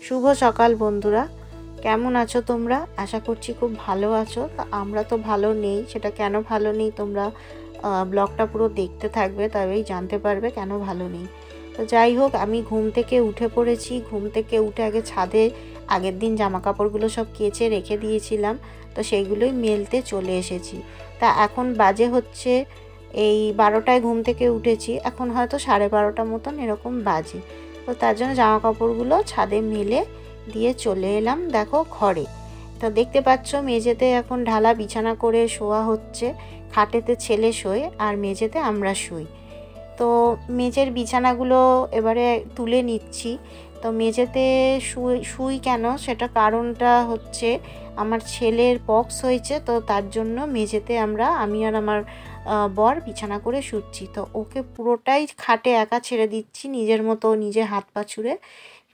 শুভ সকাল বন্ধুরা, কেমন আছো তোমরা? আশা করছি খুব ভালো আছো। তা আমরা তো ভালো নেই, সেটা কেন ভালো নেই তোমরা ব্লগটা পুরো দেখতে থাকবে, তবেই জানতে পারবে কেন ভালো নেই। তো যাই হোক, আমি ঘুম থেকে উঠে পড়েছি। ঘুম থেকে উঠে আগে ছাদে আগের দিন জামা কাপড়গুলো সব কেচে রেখে দিয়েছিলাম, তো সেইগুলোই মেলতে চলে এসেছি। তা এখন বাজে হচ্ছে এই 12টায় ঘুম থেকে উঠেছি, এখন হয়তো 12:30 মতন এরকম বাজে। তো তার জন্য জামা কাপড়গুলো ছাদে মেলে দিয়ে চলে এলাম দেখো ঘরে। তো দেখতে পাচ্ছ মেঝেতে এখন ঢালা বিছানা করে শোয়া হচ্ছে। খাটেতে ছেলে শোয় আর মেঝেতে আমরা শুই। তো মেঝের বিছানাগুলো এবারে তুলে নিচ্ছি। তো মেঝেতে শুই কেন, সেটা কারণটা হচ্ছে আমার ছেলের পক্স হয়েছে, তো তার জন্য মেঝেতে আমি আর আমার বর বিছানা করে শুচ্ছি। তো ওকে পুরোটাই খাটে একা ছেড়ে দিচ্ছি, নিজের মতো নিজে হাত পা ছুঁড়ে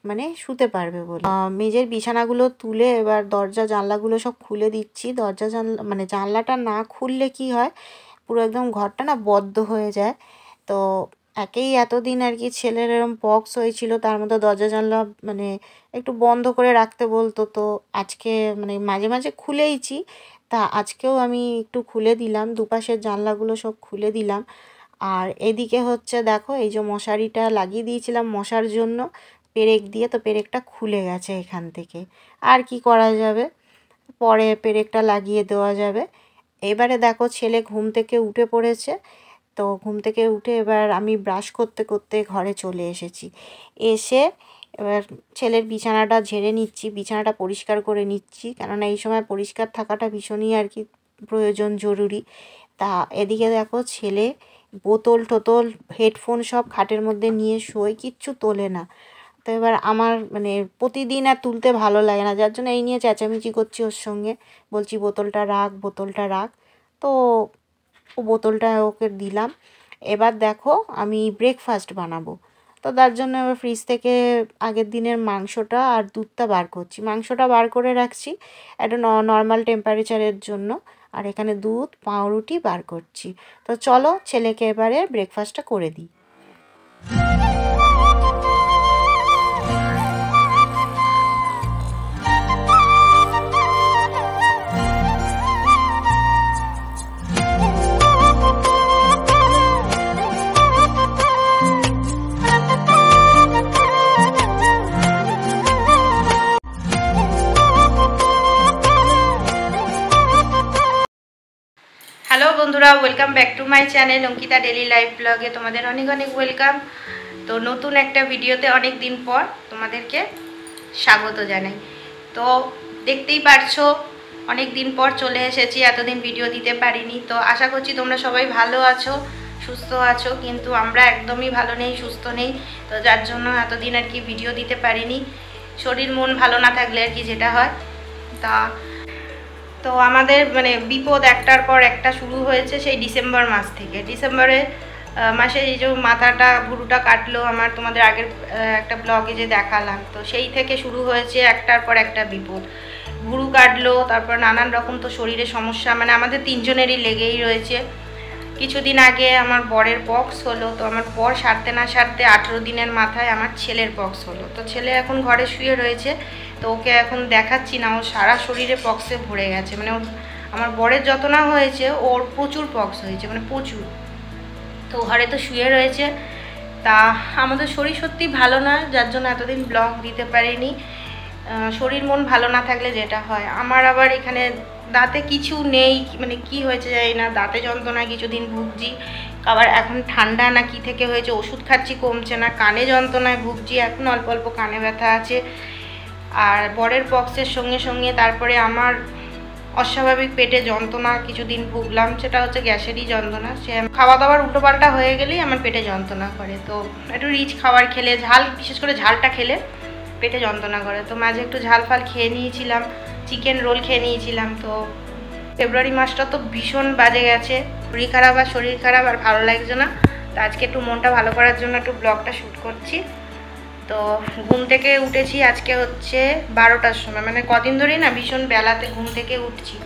মানে শুতে পারবে বলে। মেঝের বিছানাগুলো তুলে এবার দরজা জানলাগুলো সব খুলে দিচ্ছি। দরজা জানলা মানে জানলাটা না খুললে কি হয়, পুরো একদম ঘরটা না বদ্ধ হয়ে যায়। তো একেই এতদিন আর কি ছেলের এরম পক্স হয়েছিল, তার মধ্যে দরজা জানলা মানে একটু বন্ধ করে রাখতে বলতো। তো আজকে মানে মাঝে মাঝে খুলেইছি, তা আজকেও আমি একটু খুলে দিলাম, দুপাশের জানলাগুলো সব খুলে দিলাম। আর এদিকে হচ্ছে দেখো, এই যে মশারিটা লাগিয়ে দিয়েছিলাম মশার জন্য পেরেক দিয়ে, তো পেরেকটা খুলে গেছে এখান থেকে। আর কি করা যাবে, পরে পেরেকটা লাগিয়ে দেওয়া যাবে। এবারে দেখো ছেলে ঘুম থেকে উঠে পড়েছে। তো ঘুম থেকে উঠে এবার আমি ব্রাশ করতে করতে ঘরে চলে এসেছি। এসে এবার ছেলের বিছানাটা ঝেড়ে নিচ্ছি, বিছানাটা পরিষ্কার করে নিচ্ছি, কেননা এই সময় পরিষ্কার থাকাটা ভীষণই আর কি প্রয়োজন, জরুরি। তা এদিকে দেখো ছেলে বোতল টোতল হেডফোন সব খাটের মধ্যে নিয়ে শোয়, কিচ্ছু তোলে না। তো এবার আমার মানে প্রতিদিন আর তুলতে ভালো লাগে না, যার জন্য এই নিয়ে চেঁচামেচি করছি ওর সঙ্গে, বলছি বোতলটা রাখ, বোতলটা রাখ। তো ও বোতলটা ওকে দিলাম। এবার দেখো আমি ব্রেকফাস্ট বানাবো। তো তার জন্য এবার ফ্রিজ থেকে আগের দিনের মাংসটা আর দুধটা বার করছি। মাংসটা বার করে রাখছি একটা নর্মাল টেম্পারেচারের জন্য, আর এখানে দুধ পাউরুটি বার করছি। তো চলো ছেলেকে এবারে ব্রেকফাস্টটা করে দিই। হ্যালো বন্ধুরা, welcome back to my channel Ankita daily life ব্লগে তোমাদের অনেক অনেক ওয়েলকাম। তো নতুন একটা ভিডিওতে অনেক দিন পর তোমাদেরকে স্বাগত জানাই। তো দেখতেই পারছো অনেক দিন পর চলে এসেছি, এতদিন ভিডিও দিতে পারিনি। তো আশা করছি তোমরা সবাই ভালো আছো, সুস্থ আছো, কিন্তু আমরা একদমই ভালো নেই, সুস্থ নেই। তো যার জন্য এতদিন আর কি ভিডিও দিতে পারিনি। শরীর মন ভালো না থাকলে আর কি যেটা হয়। তো আমাদের মানে বিপদ একটার পর একটা শুরু হয়েছে সেই ডিসেম্বর মাস থেকে। ডিসেম্বরে মাসে এই যে মাথাটা ভুরুটা কাটলো আমার, তোমাদের আগের একটা ব্লগে যে দেখালাম, তো সেই থেকে শুরু হয়েছে একটার পর একটা বিপদ। ভুরু কাটলো, তারপর নানান রকম তো শরীরে সমস্যা, মানে আমাদের তিনজনেরই লেগেই রয়েছে। কিছুদিন আগে আমার বরের পক্স হলো, তো আমার বর সারতে না সারতে 18 দিনের মাথায় আমার ছেলের পক্স হলো। তো ছেলে এখন ঘরে শুয়ে রয়েছে, তো ওকে এখন দেখাচ্ছি না, ও সারা শরীরে পক্সে ভরে গেছে। মানে আমার বরের যত না হয়েছে, ওর প্রচুর পক্স হয়েছে, মানে প্রচুর। তো ঘরে তো শুয়ে রয়েছে। তা আমাদের শরীর সত্যি ভালো না, যার জন্য এতদিন ব্লগ দিতে পারিনি। শরীর মন ভালো না থাকলে যেটা হয়, আমার আবার এখানে দাঁতে কিছু নেই, মানে কি হয়েছে জানি না, দাঁতে যন্ত্রণা কিছুদিন ভুগছি। আবার এখন ঠান্ডা না কি থেকে হয়েছে, ওষুধ খাচ্ছি কমছে না। কানে যন্ত্রণায় ভুগছি, এখন অল্প অল্প কানে ব্যথা আছে। আর বরের পক্সের সঙ্গে সঙ্গে তারপরে আমার অস্বাভাবিক পেটে যন্ত্রণা কিছুদিন ভুগলাম, সেটা হচ্ছে গ্যাসেরই যন্ত্রণা। সে খাওয়া দাওয়ার উল্টোপাল্টা হয়ে গেলেই আমার পেটে যন্ত্রণা করে। তো একটু রিচ খাবার খেলে, ঝাল, বিশেষ করে ঝালটা খেলে পেটে যন্ত্রণা করে। তো মাঝে একটু ঝাল ফাল খেয়ে নিয়েছিলাম, চিকেন রোল খেয়ে নিয়েছিলাম। তো ফেব্রুয়ারি মাসটা তো ভীষণ বাজে গেছে, শরীর খারাপ আর শরীর খারাপ আর ভালো লাগছে না। তো আজকে একটু মনটা ভালো করার জন্য একটু ব্লগটা শ্যুট করছি। তো ঘুম থেকে উঠেছি আজকে হচ্ছে 12টার সময়, মানে কদিন ধরেই না ভীষণ বেলাতে ঘুম থেকে উঠছি।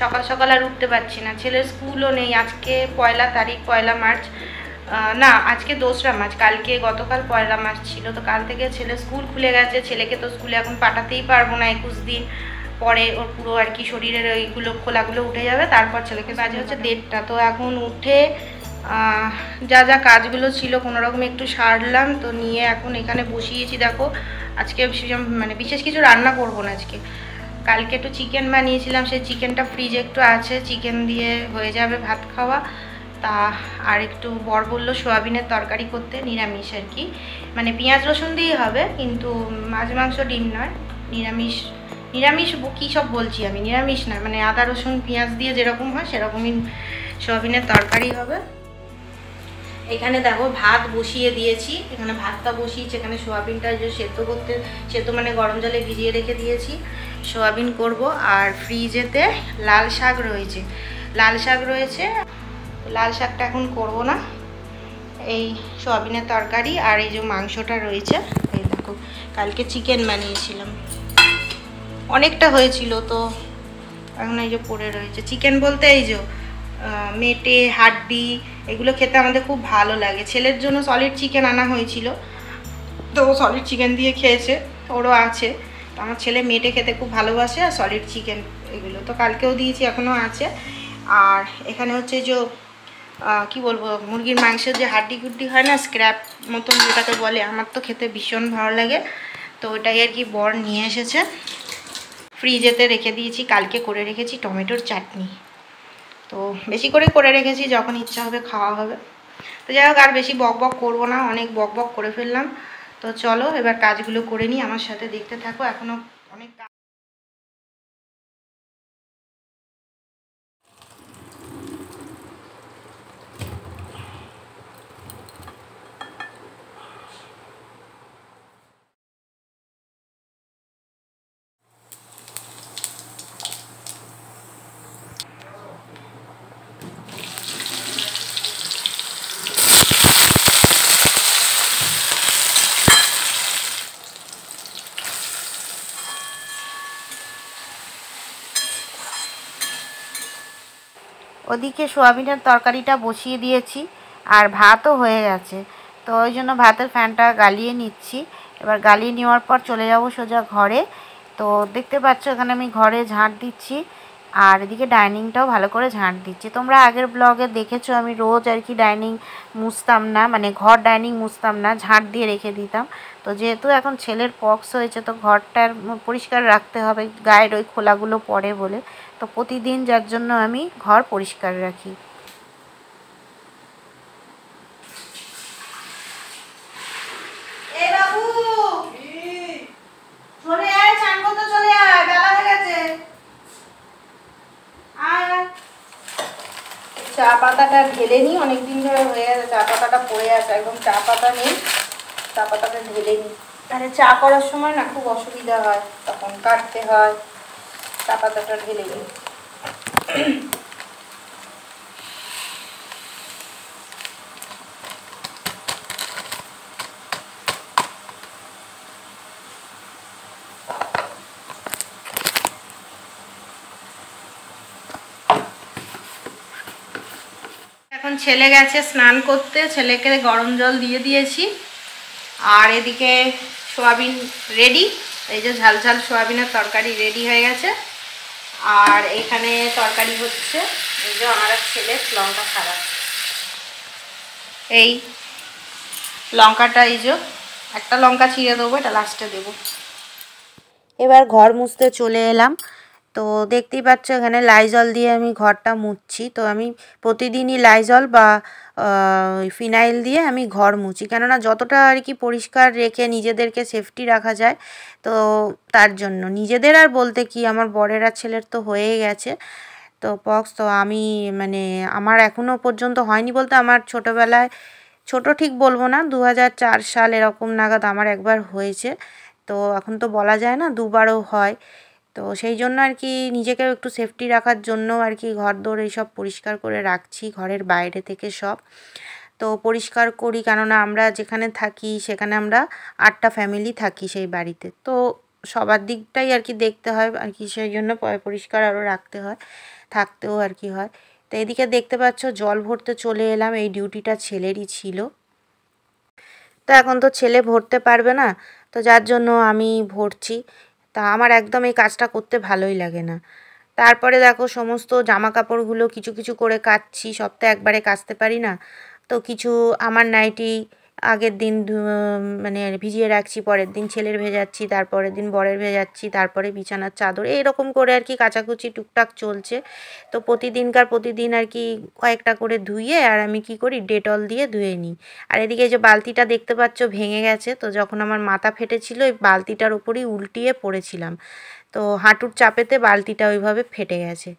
সকাল সকাল আর উঠতে পারছি না, ছেলের স্কুলও নেই, আজকে 1 তারিখ 1 মার্চ। না, আজকে দোসরা মাস, গতকাল পয়লা মাস ছিল। তো কাল থেকে ছেলে স্কুল খুলে গেছে। ছেলেকে তো স্কুলে এখন পাঠাতেই পারবো না, 21 দিন পরে ওর পুরো আর কি শরীরের ওইগুলো খোলাগুলো উঠে যাবে, তারপর ছেলেকে বাজে হচ্ছে 1:30। তো এখন উঠে যা যা কাজগুলো ছিল কোনোরকম একটু সারলাম, তো নিয়ে এখন এখানে বসিয়েছি। দেখো আজকে মানে বিশেষ কিছু রান্না করব না আজকে। কালকে একটু চিকেন বানিয়েছিলাম, সেই চিকেনটা ফ্রিজে একটু আছে, চিকেন দিয়ে হয়ে যাবে ভাত খাওয়া। তা আর একটু বর বললো সোয়াবিনের তরকারি করতে, নিরামিষ আর কি, মানে পেঁয়াজ রসুন দিয়েই হবে, কিন্তু মাছ মাংস ডিম নয়, নিরামিষ। নিরামিষ কী সব বলছি আমি, নিরামিষ না, মানে আদা রসুন পেঁয়াজ দিয়ে যেরকম হয় সেরকমই সোয়াবিনের তরকারি হবে। এখানে দেখো ভাত বসিয়ে দিয়েছি, এখানে ভাতটা বসিয়েছি, এখানে সোয়াবিনটা যে সেদ্ধ মানে গরম জলে ভিজিয়ে রেখে দিয়েছি, সোয়াবিন করব। আর ফ্রিজেতে লাল শাক রয়েছে, লাল শাকটা এখন করব না, এই সোয়াবিনের তরকারি আর এই যে মাংসটা রয়েছে। এই দেখো কালকে চিকেন বানিয়েছিলাম, অনেকটা হয়েছিল, তো এখন এই যে পড়ে রয়েছে। চিকেন বলতে এই যে মেটে হাড্ডি এগুলো খেতে আমাদের খুব ভালো লাগে। ছেলের জন্য সলিড চিকেন আনা হয়েছিল, তো ও সলিড চিকেন দিয়ে খেয়েছে, ওরও আছে। তো আমার ছেলে মেটে খেতে খুব ভালোবাসে, আর সলিড চিকেন এগুলো তো কালকেও দিয়েছি, এখনও আছে। আর এখানে হচ্ছে যে কি বলবো, মুরগির মাংসের যে হাড্ডি গুড্ডি হয় না, স্ক্র্যাপ মতন যেটাকে বলে, আমার তো খেতে ভীষণ ভালো লাগে। তো ওটাই আর কি বর নিয়ে এসেছে, ফ্রিজেতে রেখে দিয়েছি। কালকে করে রেখেছি টমেটোর চাটনি, তো বেশি করে রেখেছি, যখন ইচ্ছা হবে খাওয়া হবে। তো যাই হোক, আর বেশি বক বক করবো না, অনেক বক বক করে ফেললাম। তো চলো এবার কাজগুলো করে নিই, আমার সাথে দেখতে থাকো, এখনও অনেক। ওদিকে সোয়াবিনের তরকারিটা বসিয়ে দিয়েছি, আর ভাতও হয়ে গেছে। তো ওই জন্য ভাতের ফ্যানটা গালিয়ে নিচ্ছি। এবার গালিয়ে নেওয়ার পর চলে যাব সোজা ঘরে। তো দেখতে পাচ্ছ এখানে আমি ঘরে ঝাঁট দিচ্ছি, আর এদিকে ডাইনিংটাও ভালো করে ঝাঁট দিচ্ছি। তোমরা আগের ব্লগে দেখেছো আমি রোজ আর কি ডাইনিং মুছতাম না, মানে ঘর ডাইনিং মুছতাম না, ঝাঁট দিয়ে রেখে দিতাম। তো যেহেতু এখন ছেলের পক্স হয়েছে, তো ঘরটার পরিষ্কার রাখতে হবে, গায়ের ওই খোলাগুলো পড়ে বলে। তো প্রতিদিন যার জন্য আমি ঘর পরিষ্কার রাখি। চা পাতাটা ঢেলে নিই, অনেকদিন ধরে হয়ে গেছে চা পাতাটা পড়ে আছে, একদম চা পাতা নেই, চা পাতাটা ঢেলে নিই। মানে চা করার সময় না খুব অসুবিধা হয়, তখন কাটতে হয়, চা পাতাটা ঢেলে নিই। এখন ছেলে গেছে স্নান করতে, ছেলেকে গরম জল দিয়ে দিয়েছি। আর এদিকে সোয়াবিন রেডি, এই যে ঝাল ঝাল সোয়াবিনের তরকারি রেডি হয়ে গেছে। আর এখানে তরকারি হচ্ছে, এই যে আমার ছেলে লঙ্কা খারাপ, এই লঙ্কাটা, এই যে একটা লঙ্কা ছিঁড়ে দেবো, এটা লাস্টে দেবো। এবার ঘর মুছতে চলে এলাম। তো দেখতেই পাচ্ছ এখানে লাইজল দিয়ে আমি ঘরটা মুছছি। তো আমি প্রতিদিনই লাইজল বা ফিনাইল দিয়ে আমি ঘর মুছি, কেননা যতটা আর কি পরিষ্কার রেখে নিজেদেরকে সেফটি রাখা যায়, তো তার জন্য। নিজেদের আর বলতে কি, আমার বরের আর ছেলের তো হয়েই গেছে তো পক্স। তো আমি মানে আমার এখনও পর্যন্ত হয়নি বলতে, আমার ছোটোবেলায়, ছোট ঠিক বলবো না, 2004 সাল এরকম নাগাদ আমার একবার হয়েছে। তো এখন তো বলা যায় না, দুবারও হয়। তো সেই জন্য আর কি নিজেকেও একটু সেফটি রাখার জন্য আর কি ঘরদোর এইসব পরিষ্কার করে রাখছি, ঘরের বাইরে থেকে সব। তো পরিষ্কার করি, কেননা আমরা যেখানে থাকি সেখানে আমরা 8টা ফ্যামিলি থাকি সেই বাড়িতে। তো সবার দিকটাই আর কি দেখতে হয় আর কি, সেই জন্য পরিষ্কার আরও রাখতে হয়, থাকতেও আর কি হয়। তো এদিকে দেখতে পাচ্ছ জল ভরতে চলে এলাম, এই ডিউটিটা ছেলেরই ছিল। তো এখন তো ছেলে ভরতে পারবে না, তো যার জন্য আমি ভরছি। তা আমার একদম এই কাজটা করতে ভালোই লাগে না। তারপরে দেখো সমস্ত জামা কাপড়গুলো কিছু কিছু করে কাচ্ছি, সব তো একবারে কাচতে পারি না। তো কিছু আমার নাইটি আগের দিন মানে ভিজিয়ে রাখছি, পরের দিন ছেলের ভেজাচ্ছি, তারপরের দিন বরের ভেজাচ্ছি, তারপরে বিছানার চাদর, এইরকম করে আর কি কাচাকুচি টুকটাক চলছে। তো প্রতিদিন আর কি কয়েকটা করে ধুয়ে আর আমি কি করি, ডেটল দিয়ে ধুয়ে নিই। আর এদিকে যে বালতিটা দেখতে পাচ্ছ ভেঙে গেছে, তো যখন আমার মাথা ফেটেছিল ওই বালতিটার ওপরই উল্টিয়ে পড়েছিলাম, তো হাঁটুর চাপেতে বালতিটা ওইভাবে ফেটে গেছে।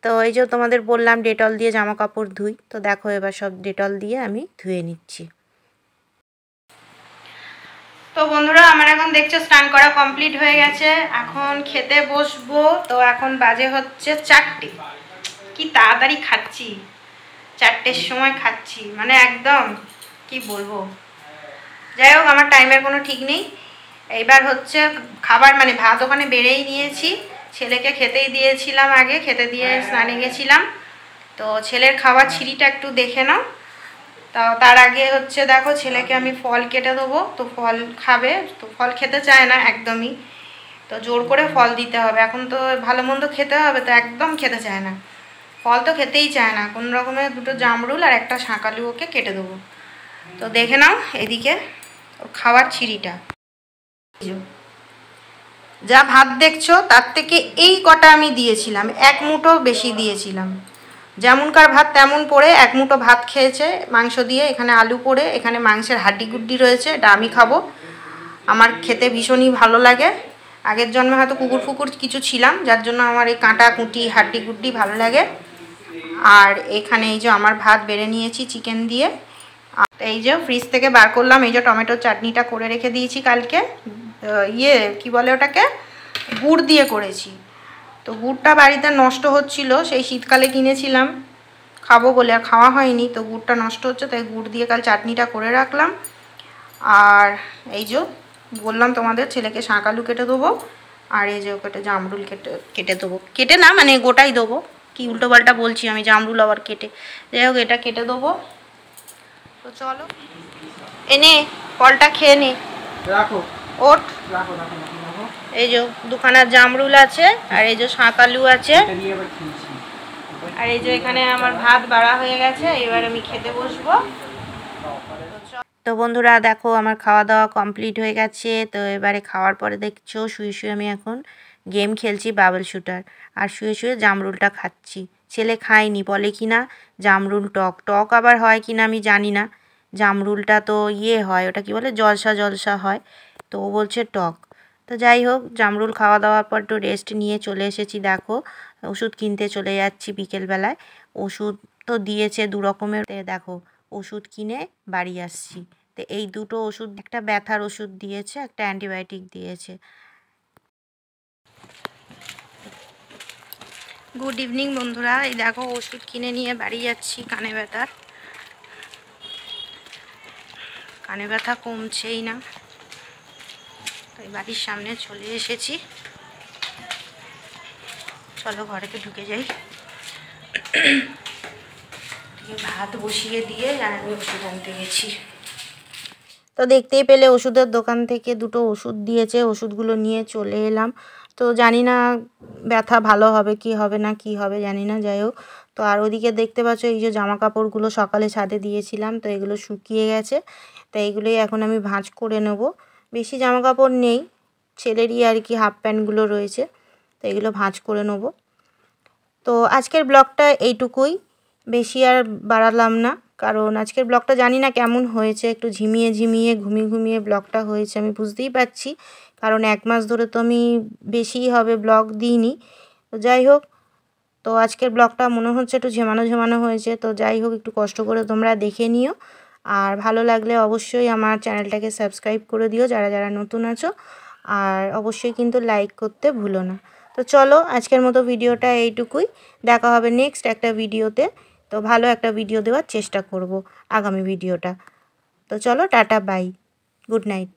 তো এই যে তোমাদের বললাম ডেটল দিয়ে জামা কাপড় ধুই, তো দেখো এবার সব ডেটল দিয়ে আমি ধুয়ে নিচ্ছি। তো বন্ধুরা আমার এখন দেখছো স্নান করা কমপ্লিট হয়ে গেছে, এখন খেতে বসবো। তো এখন বাজে হচ্ছে 4টে, কি তাড়াতাড়ি খাচ্ছি, 4টের সময় খাচ্ছি, মানে একদম কি বলবো। যাই হোক আমার টাইমের কোনো ঠিক নেই। এইবার হচ্ছে খাবার, মানে ভাত ওখানে বেড়েই নিয়েছি, ছেলেকে খেতেই দিয়েছিলাম, আগে খেতে দিয়ে স্নানে গেছিলাম। তো ছেলের খাবার ছিঁড়িটা একটু দেখে নাও। তার আগে হচ্ছে দেখো ছেলেকে আমি ফল কেটে দেবো, তো ফল খাবে, তো ফল খেতে চায় না একদমই, তো জোর করে ফল দিতে হবে। এখন তো ভালো মন্দ খেতে হবে, তো একদম খেতে চায় না, ফল তো খেতেই চায় না। কোনো রকমের 2টো জামরুল আর একটা শাঁকালু ওকে কেটে দেবো। তো দেখে নাও এদিকে ওর খাওয়ার ছিঁড়িটা, যা ভাত দেখছো তার থেকে এই কটা আমি দিয়েছিলাম, 1 মুঠো বেশি দিয়েছিলাম। যেমনকার ভাত তেমন পড়ে 1 মুঠো ভাত খেয়েছে মাংস দিয়ে, এখানে আলু পড়ে, এখানে মাংসের হাড্ডি গুড্ডি রয়েছে, এটা আমি খাবো, আমার খেতে ভীষণই ভালো লাগে। আগের জন্মে হয়তো কুকুর ফুকুর কিছু ছিলাম, যার জন্য আমার এই কাঁটা কুটি হাড্ডি গুড্ডি ভালো লাগে। আর এখানে এই যে আমার ভাত বেড়ে নিয়েছি চিকেন দিয়ে, আর এই যে ফ্রিজ থেকে বার করলাম, এই যে টমেটোর চাটনিটা করে রেখে দিয়েছি কালকে, কি বলে ওটাকে, গুড় দিয়ে করেছি। তো গুড়টা বাড়িতে নষ্ট হচ্ছিল, সেই শীতকালে কিনেছিলাম খাবো বলে, আর খাওয়া হয়নি, তো গুড়টা নষ্ট হচ্ছে, তাই গুড় দিয়ে কাল চাটনিটা করে রাখলাম। আর এই যে বললাম তোমাদের ছেলেকে শাঁকালু কেটে দেবো, আর এই যে ওকে জামরুল কেটে দেবো, কেটে না মানে গোটাই দেবো, কি উল্টোপাল্টা বলছি আমি, জামরুল আবার কেটে, যাই হোক এটা কেটে দেবো। তো চলো এনে ফলটা খেয়ে নে, রাখো ওঠ, রাখো রাখো রাখো। এই যে দুখানা জামরুল আছে, আর এই যে শাঁকালু আছে, আর এই যে এখানে আমার ভাত বাড়া হয়ে গেছে, এবার আমি খেতে বসবো। তো বন্ধুরা দেখো আমার খাওয়া দাওয়া কমপ্লিট হয়ে গেছে। তো এবারে খাওয়ার পরে দেখছো শুয়ে শুয়ে আমি এখন গেম খেলছি বাবল শুটার, আর শুয়ে শুয়ে জামরুলটা খাচ্ছি। ছেলে খায়নি, বলে কি না জামরুল টক, টক আবার হয় কি না আমি জানি না, জামরুলটা তো হয়, ওটা কি বলে জলসা জলসা হয়, তো ও বলছে টক। তো যাই হোক জামরুল খাওয়া দাওয়ার পর একটু রেস্ট নিয়ে চলে এসেছি, দেখো ওষুধ কিনতে চলে যাচ্ছি বিকেলবেলায়। ওষুধ তো দিয়েছে 2 রকমের, দেখো ওষুধ কিনে বাড়ি আসছি। তো এই 2টো ওষুধ, একটা ব্যথার ওষুধ দিয়েছে, একটা অ্যান্টিবায়োটিক দিয়েছে। গুড ইভিনিং বন্ধুরা, এই দেখো ওষুধ কিনে নিয়ে বাড়ি যাচ্ছি, কানে ব্যথা কমছেই না, তাই বাড়ির সামনে চলে এসেছি। চলো ঘরেতে ঢুকে যাই, ভাত বসিয়ে দিয়ে আর আমি ওষুধ আনতে গেছি। তো দেখতেই পেলে ওষুধের দোকান থেকে 2টো ওষুধ দিয়েছে, ওষুধগুলো নিয়ে চলে এলাম। তো জানি না ব্যথা ভালো হবে কি হবে না, কি হবে জানি না, যাই হোক। তো আর ওদিকে দেখতে পাচ্ছ এই যে জামা কাপড়গুলো সকালে ছাদে দিয়েছিলাম, তো এগুলো শুকিয়ে গেছে, তো এইগুলোই এখন আমি ভাঁজ করে নেব। বেশি জামা কাপড় নেই, ছেলেরই আর কি হাফ প্যান্টগুলো রয়েছে, তো এগুলো ভাঁজ করে নেব। তো আজকের ব্লগটা এইটুকুই, বেশি আর বাড়ালাম না, কারণ আজকের ব্লগটা জানি না কেমন হয়েছে, একটু ঝিমিয়ে ঘুমিয়ে ব্লগটা হয়েছে, আমি বুঝতেই পারছি, কারণ 1 মাস ধরে তো আমি বেশিই হবে ব্লগ দিইনি। তো যাই হোক, তো আজকের ব্লগটা মনে হচ্ছে একটু ঝেমানো হয়েছে, তো যাই হোক একটু কষ্ট করে তোমরা দেখে নিও, আর ভালো লাগলে অবশ্যই আমার চ্যানেলটাকে সাবস্ক্রাইব করে দিও যারা যারা নতুন আছো, আর অবশ্যই কিন্তু লাইক করতে ভুলো না। তো চলো আজকের মতো ভিডিওটা এইটুকুই, দেখা হবে নেক্সট একটা ভিডিওতে। তো ভালো একটা ভিডিও দেওয়ার চেষ্টা করব আগামী ভিডিওটা। তো চলো টাটা বাই, গুড নাইট।